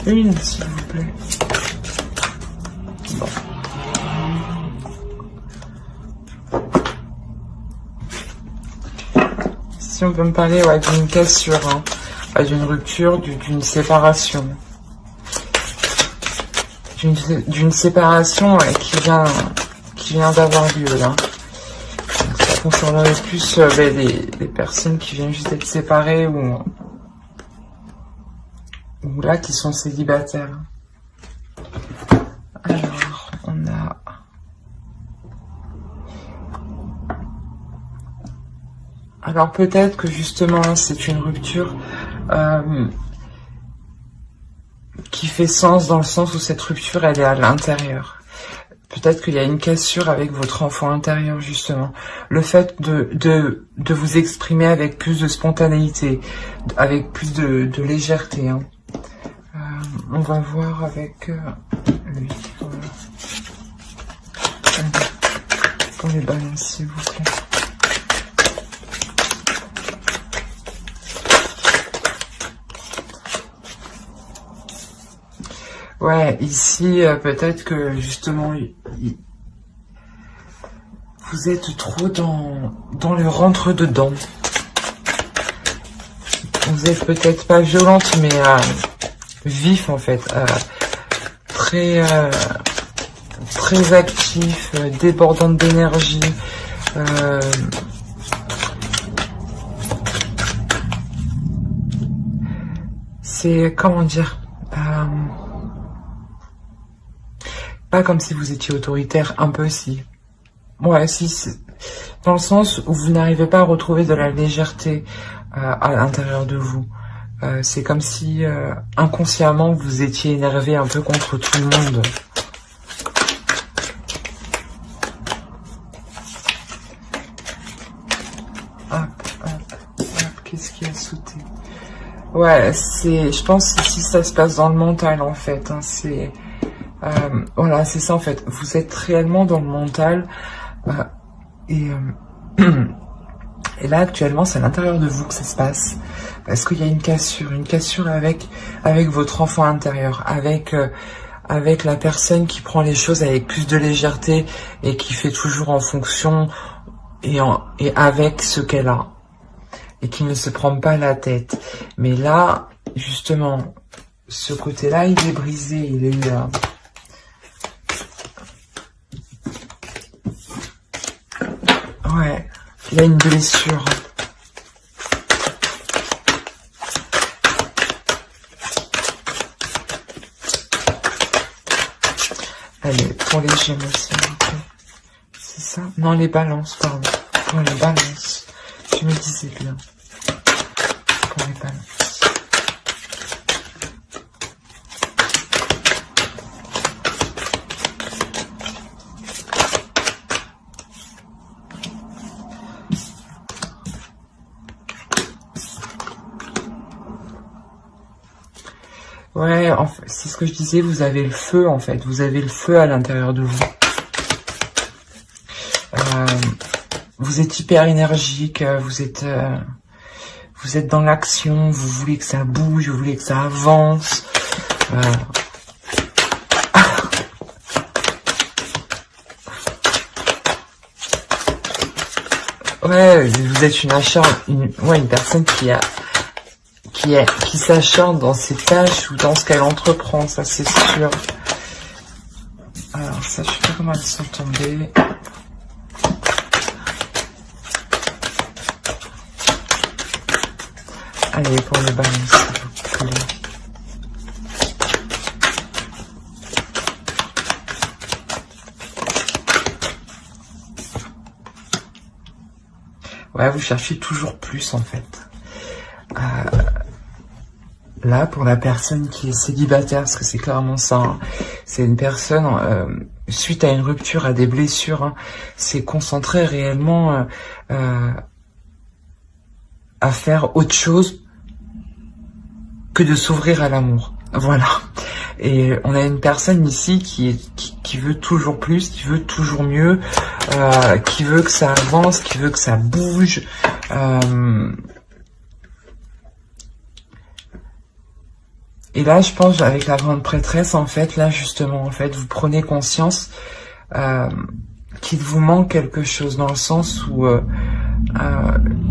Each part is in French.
Une, s'il vous plaît. Bon. Si on peut me parler d'une cassure, hein, d'une rupture, d'une séparation. D'une séparation qui vient d'avoir lieu là. Donc, ça concernerait plus les personnes qui viennent juste d'être séparées ou là qui sont célibataires. Alors, on a... Alors peut-être que justement c'est une rupture qui fait sens dans le sens où cette rupture elle est à l'intérieur. Peut-être qu'il y a une cassure avec votre enfant intérieur justement. Le fait de vous exprimer avec plus de spontanéité, avec plus de légèreté. Hein. On va voir avec lui. Pour les balances s'il vous plaît. Ouais, ici, peut-être que justement, vous êtes trop dans le rentre-dedans. Vous êtes peut-être pas violente, mais vif en fait. Très actif, débordante d'énergie. C'est, comment dire... Pas comme si vous étiez autoritaire, un peu si. Ouais, si, dans le sens où vous n'arrivez pas à retrouver de la légèreté à l'intérieur de vous. C'est comme si inconsciemment vous étiez énervé un peu contre tout le monde. Hop, qu'est-ce qui a sauté? Ouais, je pense ici ça se passe dans le mental en fait. Hein, voilà, c'est ça en fait. Vous êtes réellement dans le mental et là actuellement c'est à l'intérieur de vous que ça se passe parce qu'il y a une cassure avec votre enfant intérieur, avec la personne qui prend les choses avec plus de légèreté et qui fait toujours en fonction et avec ce qu'elle a et qui ne se prend pas la tête. Mais là justement ce côté-là il est brisé, il est ouais, il y a une blessure. Allez, pour les Gémeaux, s'il vous plaît. C'est ça? Non, les balances, pardon. Pour les balances. Je me disais bien. Pour les balances. Ouais, en fait, c'est ce que je disais, vous avez le feu en fait, vous avez le feu à l'intérieur de vous. Vous êtes hyper énergique, vous êtes dans l'action, vous voulez que ça bouge, vous voulez que ça avance. Ouais, vous êtes une personne qui s'acharne dans ses tâches ou dans ce qu'elle entreprend, ça c'est sûr. Alors ça, je sais pas comment elles sont tombées. Allez, pour le balance, s'il vous plaît. Ouais, vous cherchez toujours plus en fait. Là, pour la personne qui est célibataire, parce que c'est clairement ça, hein, c'est une personne, suite à une rupture, à des blessures, hein, c'est concentré réellement à faire autre chose que de s'ouvrir à l'amour. Voilà. Et on a une personne ici qui veut toujours plus, qui veut toujours mieux, qui veut que ça avance, qui veut que ça bouge. Et là, je pense, avec la grande prêtresse, en fait, là, justement, en fait, vous prenez conscience qu'il vous manque quelque chose, dans le sens où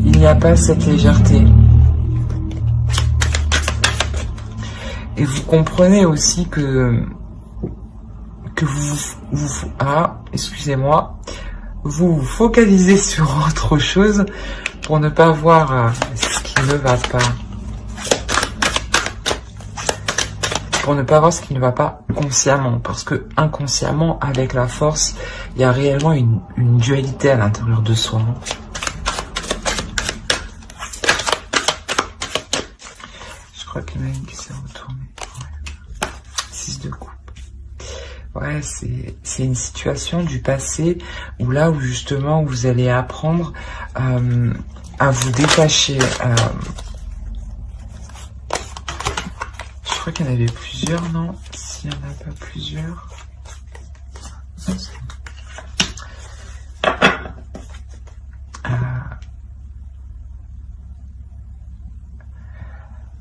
il n'y a pas cette légèreté. Et vous comprenez aussi que excusez-moi, vous vous focalisez sur autre chose pour ne pas voir ce qui ne va pas. Pour ne pas voir ce qui ne va pas consciemment. Parce que inconsciemment, avec la force, il y a réellement une dualité à l'intérieur de soi. Je crois qu'il y en a une qui s'est retournée. Ouais. 6 de coupe. Ouais, c'est une situation du passé où là où justement vous allez apprendre à vous détacher. Je crois qu'il y en avait plusieurs, non? S'il n'y en a pas plusieurs.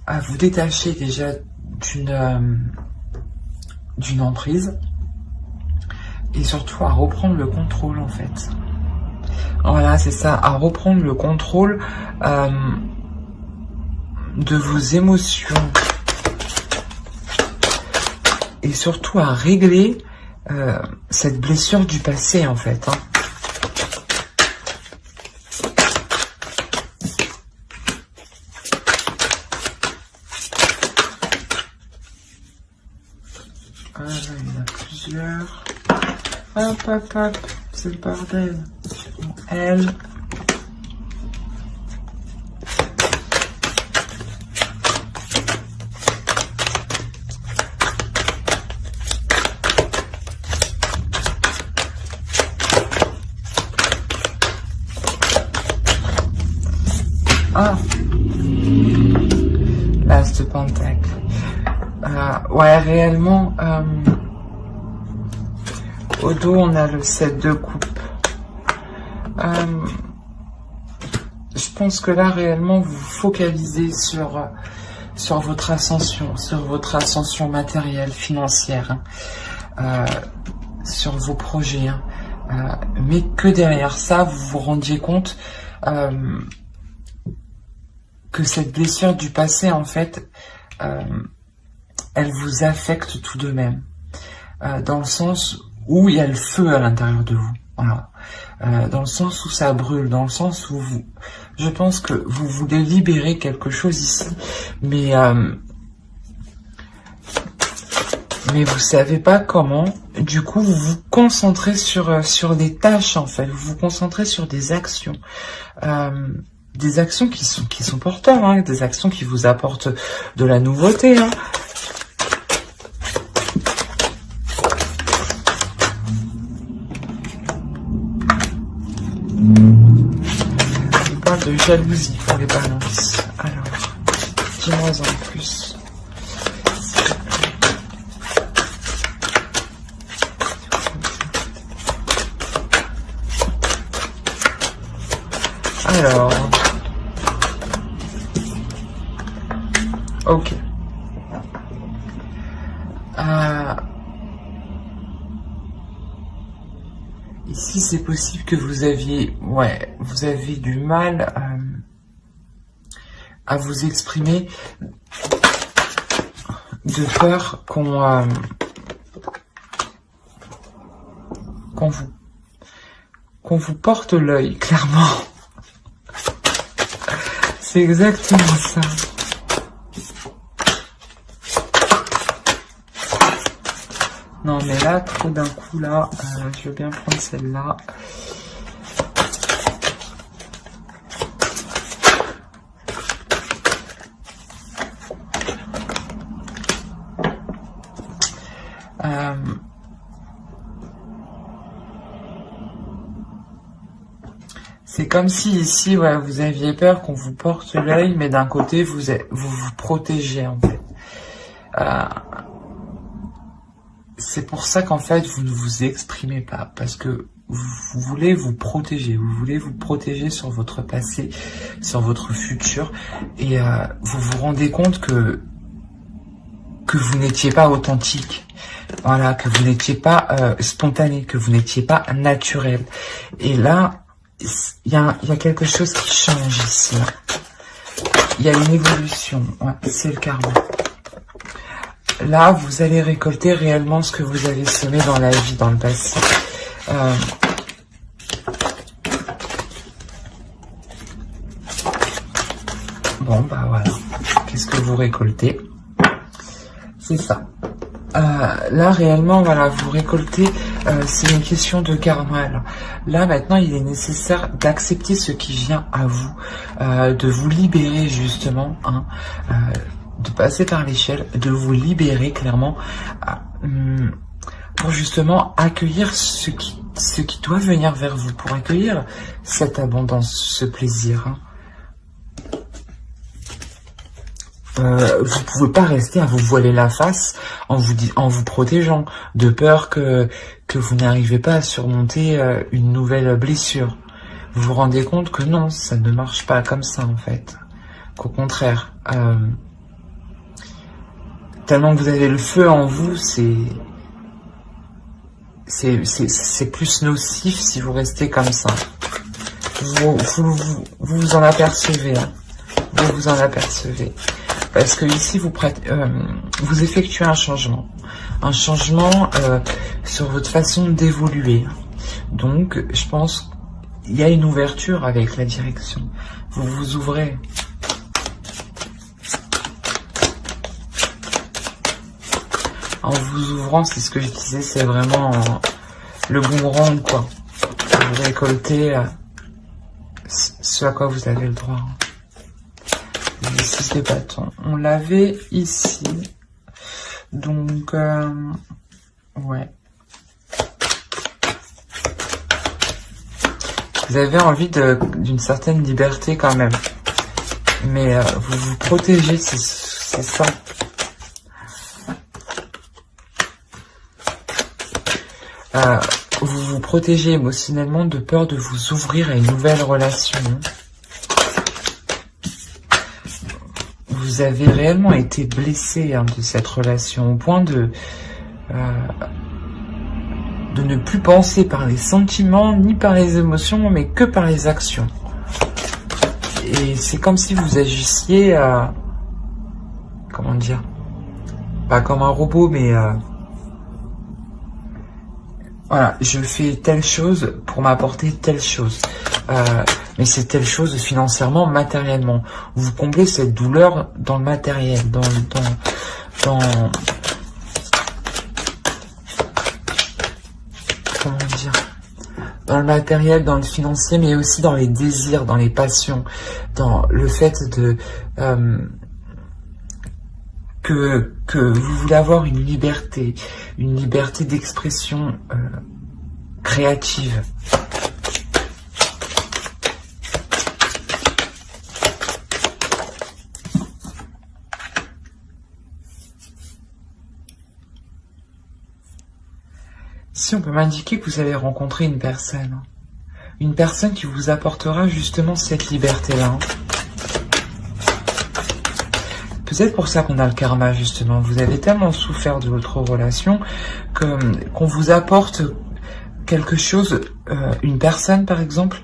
À vous détacher déjà d'une emprise. Et surtout à reprendre le contrôle, en fait. Voilà, c'est ça, à reprendre le contrôle de vos émotions. Et surtout à régler cette blessure du passé, en fait. Hein. Ah, là, il y en a plusieurs. Hop, hop, hop, c'est le bordel. Elle. Ah. L'as de pentacle. Ouais, réellement, au dos, on a le 7 de coupe. Je pense que là, réellement, vous vous focalisez sur votre ascension matérielle, financière, hein, sur vos projets. Hein, mais que derrière ça, vous vous rendiez compte que cette blessure du passé, en fait, elle vous affecte tout de même. Dans le sens où il y a le feu à l'intérieur de vous. Voilà. Dans le sens où ça brûle, dans le sens où je pense que vous voulez libérer quelque chose ici, mais vous savez pas comment. Du coup, vous vous concentrez sur des tâches, en fait. Vous vous concentrez sur des actions. Des actions qui sont porteurs, hein, des actions qui vous apportent de la nouveauté, hein. On parle de jalousie pour les balances. Alors, dis-moi en plus. Alors, ok. Ici, c'est possible que vous avez du mal à vous exprimer de peur qu'on vous porte l'œil, clairement. C'est exactement ça. Non, mais là, trop d'un coup, là, je veux bien prendre celle-là. C'est comme si ici, ouais, vous aviez peur qu'on vous porte l'œil, mais d'un côté, vous vous protégez, en fait. C'est pour ça qu'en fait, vous ne vous exprimez pas, parce que vous voulez vous protéger, sur votre passé, sur votre futur, et vous vous rendez compte que que vous n'étiez pas authentique. Voilà, que vous n'étiez pas spontané, que vous n'étiez pas naturel. Et là, il y a quelque chose qui change ici. Il y a une évolution. Ouais, c'est le karma. Là, vous allez récolter réellement ce que vous avez semé dans la vie, dans le passé. Bon, bah voilà. Qu'est-ce que vous récoltez? C'est ça. Là, réellement, voilà, vous récoltez, c'est une question de karma. Là, maintenant, il est nécessaire d'accepter ce qui vient à vous, de vous libérer, justement, hein, de passer par l'échelle, de vous libérer, clairement, pour justement accueillir ce qui doit venir vers vous, pour accueillir cette abondance, ce plaisir, hein. Vous pouvez pas rester à vous voiler la face en vous protégeant, de peur que vous n'arrivez pas à surmonter une nouvelle blessure. Vous vous rendez compte que non, ça ne marche pas comme ça en fait. Qu'au contraire, tellement que vous avez le feu en vous, c'est plus nocif si vous restez comme ça. Vous en apercevez, hein. Vous vous en apercevez. Parce que ici, vous effectuez un changement sur votre façon d'évoluer. Donc, je pense qu'il y a une ouverture avec la direction. Vous vous ouvrez. En vous ouvrant, c'est ce que je disais, c'est vraiment le boomerang, quoi. Vous récoltez ce à quoi vous avez le droit. Le 6 de bâton. On l'avait ici. Donc, ouais. Vous avez envie d'une certaine liberté quand même. Mais vous vous protégez, c'est ça. Vous vous protégez émotionnellement de peur de vous ouvrir à une nouvelle relation. Vous avez réellement été blessé, hein, de cette relation, au point de ne plus penser par les sentiments, ni par les émotions, mais que par les actions. Et c'est comme si vous agissiez, comment dire, pas comme un robot, mais voilà, je fais telle chose pour m'apporter telle chose. Mais c'est telle chose financièrement, matériellement. Vous comblez cette douleur dans le matériel, dans comment dire, dans le matériel, dans le financier, mais aussi dans les désirs, dans les passions, dans le fait de que vous voulez avoir une liberté d'expression créative. Ici, on peut m'indiquer que vous allez rencontrer une personne qui vous apportera justement cette liberté-là. Peut-être pour ça qu'on a le karma, justement. Vous avez tellement souffert de votre relation qu'on vous apporte quelque chose, une personne par exemple,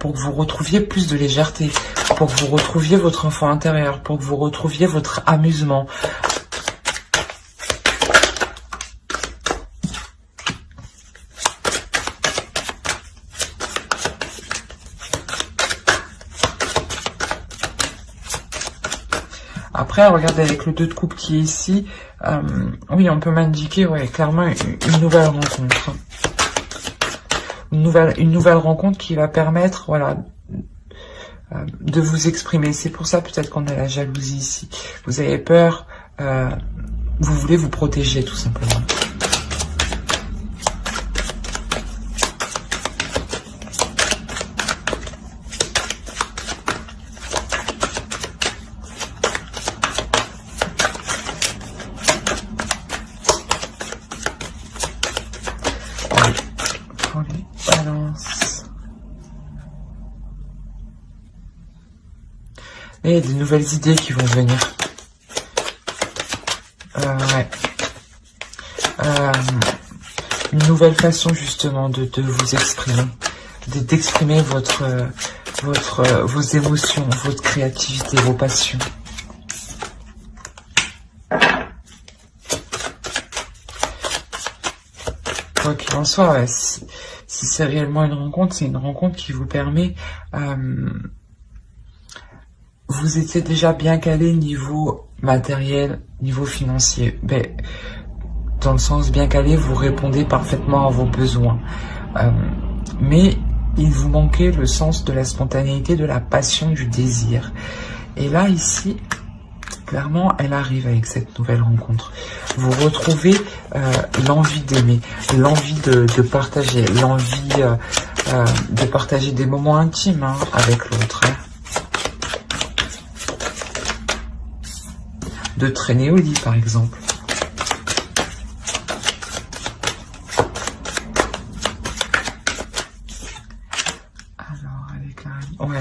pour que vous retrouviez plus de légèreté, pour que vous retrouviez votre enfant intérieur, pour que vous retrouviez votre amusement. Après, regardez avec le 2 de coupe qui est ici, oui, on peut m'indiquer, ouais, clairement une nouvelle rencontre. Une nouvelle rencontre qui va permettre, voilà, de vous exprimer. C'est pour ça peut-être qu'on a la jalousie ici. Vous avez peur, vous voulez vous protéger tout simplement. Et il y a des nouvelles idées qui vont venir. Ouais. Une nouvelle façon justement de vous exprimer, d'exprimer vos émotions, votre créativité, vos passions. Quoi qu'il en soit, ouais, si c'est réellement une rencontre, c'est une rencontre qui vous permet... vous étiez déjà bien calé niveau matériel, niveau financier. Ben, dans le sens bien calé, vous répondez parfaitement à vos besoins. Mais il vous manquait le sens de la spontanéité, de la passion, du désir. Et là, ici... clairement, elle arrive avec cette nouvelle rencontre. Vous retrouvez l'envie d'aimer, l'envie de partager, l'envie de partager des moments intimes avec l'autre. De traîner au lit, par exemple. Alors, avec la... ouais.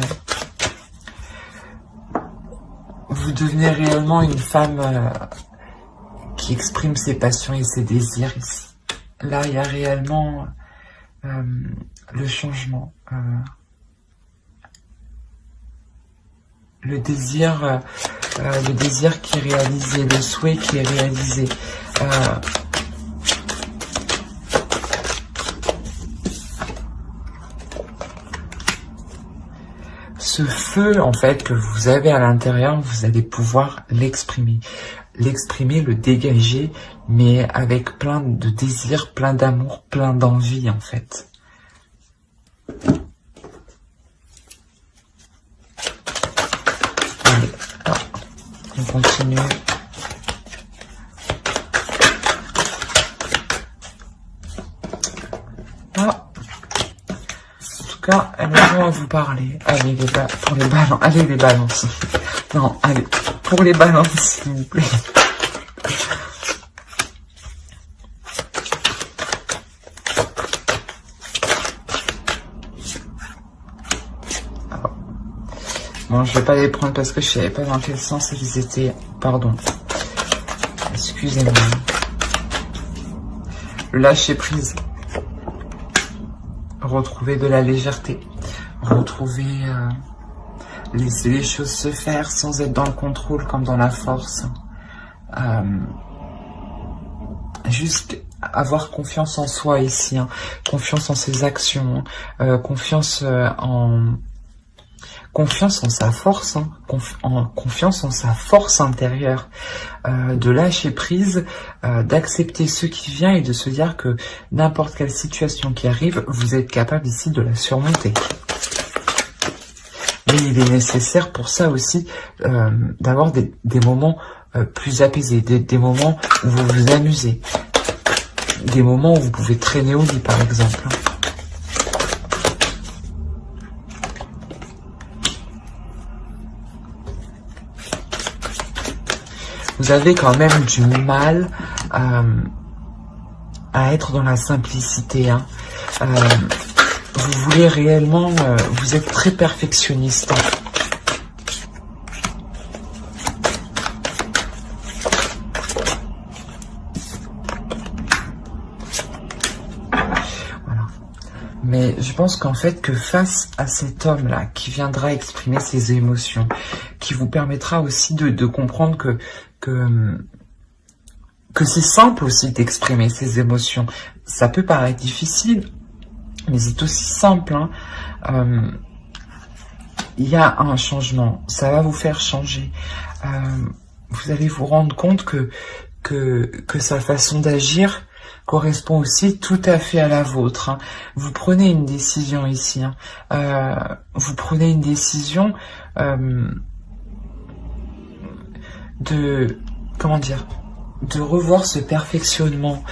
Vous devenez réellement une femme qui exprime ses passions et ses désirs ici. Là, il y a réellement le changement. Le désir qui est réalisé, le souhait qui est réalisé. Ce feu, en fait, que vous avez à l'intérieur, vous allez pouvoir l'exprimer. L'exprimer, le dégager, mais avec plein de désir, plein d'amour, plein d'envie, en fait. Allez, on continue. Elle a à vous parler. Allez les balances. Non, allez, pour les balances, s'il vous plaît. Alors, bon, je vais pas les prendre parce que je savais pas dans quel sens ils étaient. Pardon. Excusez-moi. Le lâcher prise. Retrouver de la légèreté, retrouver, laisser les choses se faire sans être dans le contrôle comme dans la force. Juste avoir confiance en soi ici, confiance en ses actions, confiance en sa force, confiance en sa force intérieure, de lâcher prise, d'accepter ce qui vient et de se dire que n'importe quelle situation qui arrive, vous êtes capable ici de la surmonter. Mais il est nécessaire pour ça aussi d'avoir des moments plus apaisés, des moments où vous vous amusez, des moments où vous pouvez traîner au lit par exemple. Vous avez quand même du mal à être dans la simplicité. Vous voulez réellement... vous êtes très perfectionniste. Voilà. Mais je pense qu'en fait, que face à cet homme-là, qui viendra exprimer ses émotions, qui vous permettra aussi de comprendre que c'est simple aussi d'exprimer ses émotions. Ça peut paraître difficile, mais c'est aussi simple. Il y a un changement, ça va vous faire changer. Vous allez vous rendre compte que sa façon d'agir correspond aussi tout à fait à la vôtre. Vous prenez une décision ici. Vous prenez une décision de... comment dire, de revoir ce perfectionnement,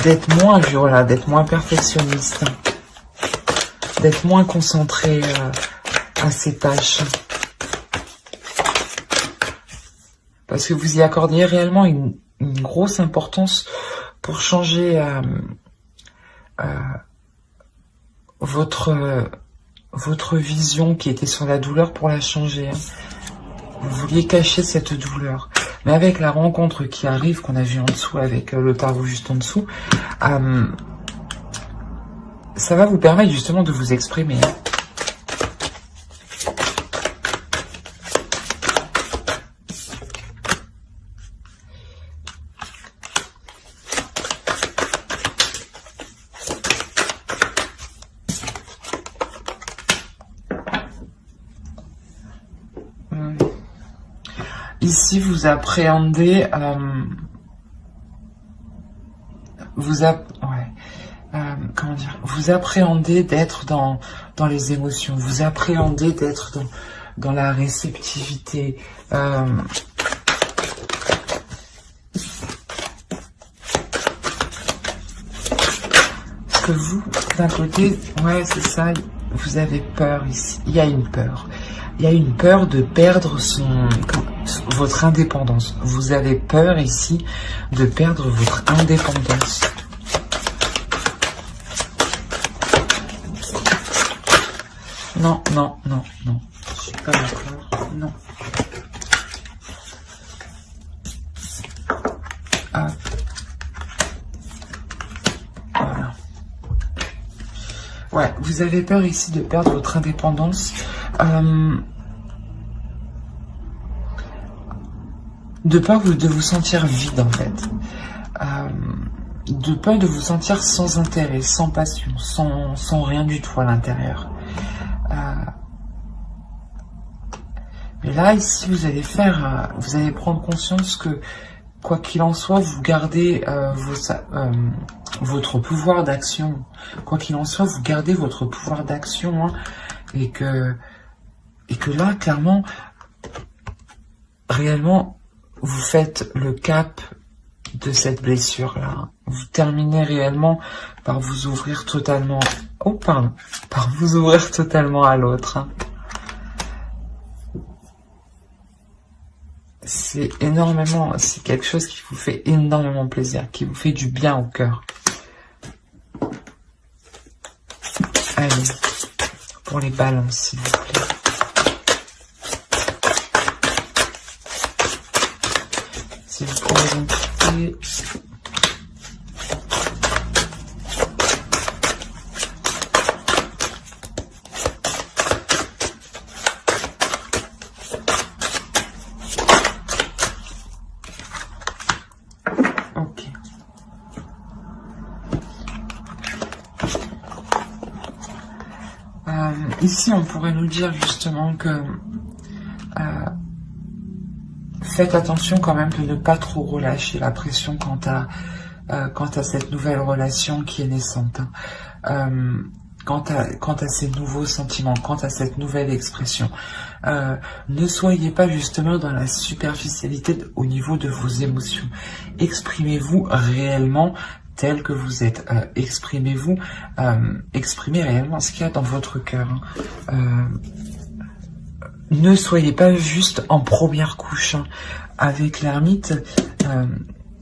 d'être moins, voilà, d'être moins perfectionniste, d'être moins concentré à ses tâches. Parce que vous y accordiez réellement une grosse importance pour changer votre vision qui était sur la douleur, pour la changer. Vous vouliez cacher cette douleur. Mais avec la rencontre qui arrive, qu'on a vu en dessous, avec le tarot juste en dessous, ça va vous permettre justement de vous exprimer. Ici, vous appréhendez, comment dire, vous appréhendez d'être dans les émotions, vous appréhendez d'être dans la réceptivité. Parce que vous, d'un côté, ouais, c'est ça, vous avez peur ici. Il y a une peur. Il y a une peur de perdre votre indépendance. Vous avez peur ici de perdre votre indépendance. Non, non, non, non. Je suis pas d'accord. Non. Ah. Voilà. Ouais, vous avez peur ici de perdre votre indépendance. De peur de vous sentir vide en fait, de peur de vous sentir sans intérêt, sans passion, sans rien du tout à l'intérieur. Mais là ici vous allez prendre conscience que quoi qu'il en soit, vous gardez votre pouvoir d'action. Quoi qu'il en soit, vous gardez votre pouvoir d'action, hein, et que là clairement, réellement, vous faites le cap de cette blessure-là. Vous terminez réellement par vous ouvrir totalement... Oh, pardon. Par vous ouvrir totalement à l'autre. Hein. C'est quelque chose qui vous fait énormément plaisir, qui vous fait du bien au cœur. Allez, pour les balances, s'il vous plaît. Si vous pouvez donc quitter. Ok. Ici, on pourrait nous dire justement que faites attention quand même de ne pas trop relâcher la pression quant à cette nouvelle relation qui est naissante. Quant à ces nouveaux sentiments, quant à cette nouvelle expression. Ne soyez pas justement dans la superficialité au niveau de vos émotions. Exprimez-vous réellement tel que vous êtes. Exprimez-vous, exprimez réellement ce qu'il y a dans votre cœur. Ne soyez pas juste en première couche. Hein. Avec l'ermite,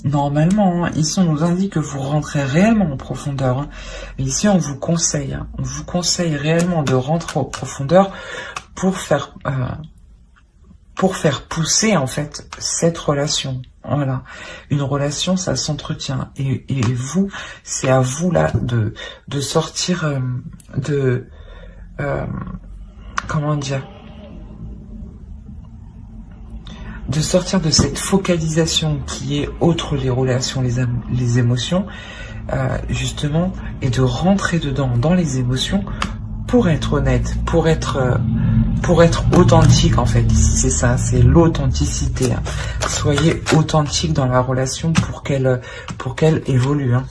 normalement, hein, ici on nous indique que vous rentrez réellement en profondeur. Hein. Mais ici on vous conseille, on vous conseille réellement de rentrer en profondeur pour faire pousser en fait cette relation. Voilà, une relation, ça s'entretient. Et vous, c'est à vous là de sortir comment dire, de sortir de cette focalisation qui est autre les relations, les émotions, justement, et de rentrer dedans, dans les émotions, pour être honnête, pour être authentique en fait. Ici c'est ça, c'est l'authenticité. Hein. Soyez authentique dans la relation pour qu'elle évolue. Hein.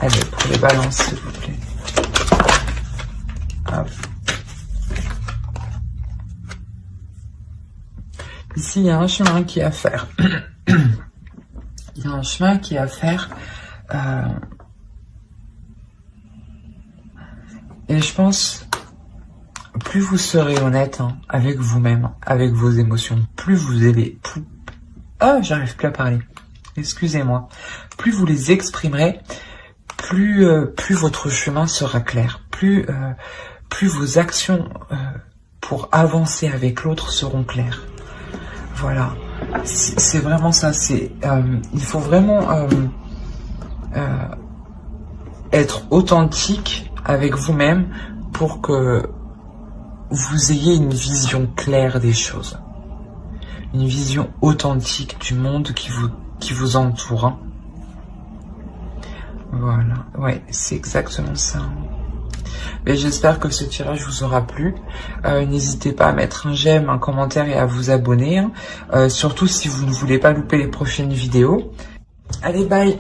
Allez, pour les balances, s'il vous plaît. Hop. Ici, il y a un chemin qui est à faire. Il y a un chemin qui est à faire. Et je pense, plus vous serez honnête avec vous-même, avec vos émotions, plus vous allez... Ah, j'arrive plus à parler. Excusez-moi. Plus vous les exprimerez, plus votre chemin sera clair. plus vos actions pour avancer avec l'autre seront claires. Voilà, c'est vraiment ça. Il faut vraiment être authentique avec vous-même pour que vous ayez une vision claire des choses. Une vision authentique du monde qui vous entoure. Hein. Voilà, ouais, c'est exactement ça. Mais j'espère que ce tirage vous aura plu. N'hésitez pas à mettre un j'aime, un commentaire et à vous abonner. Hein. Surtout si vous ne voulez pas louper les prochaines vidéos. Allez, bye!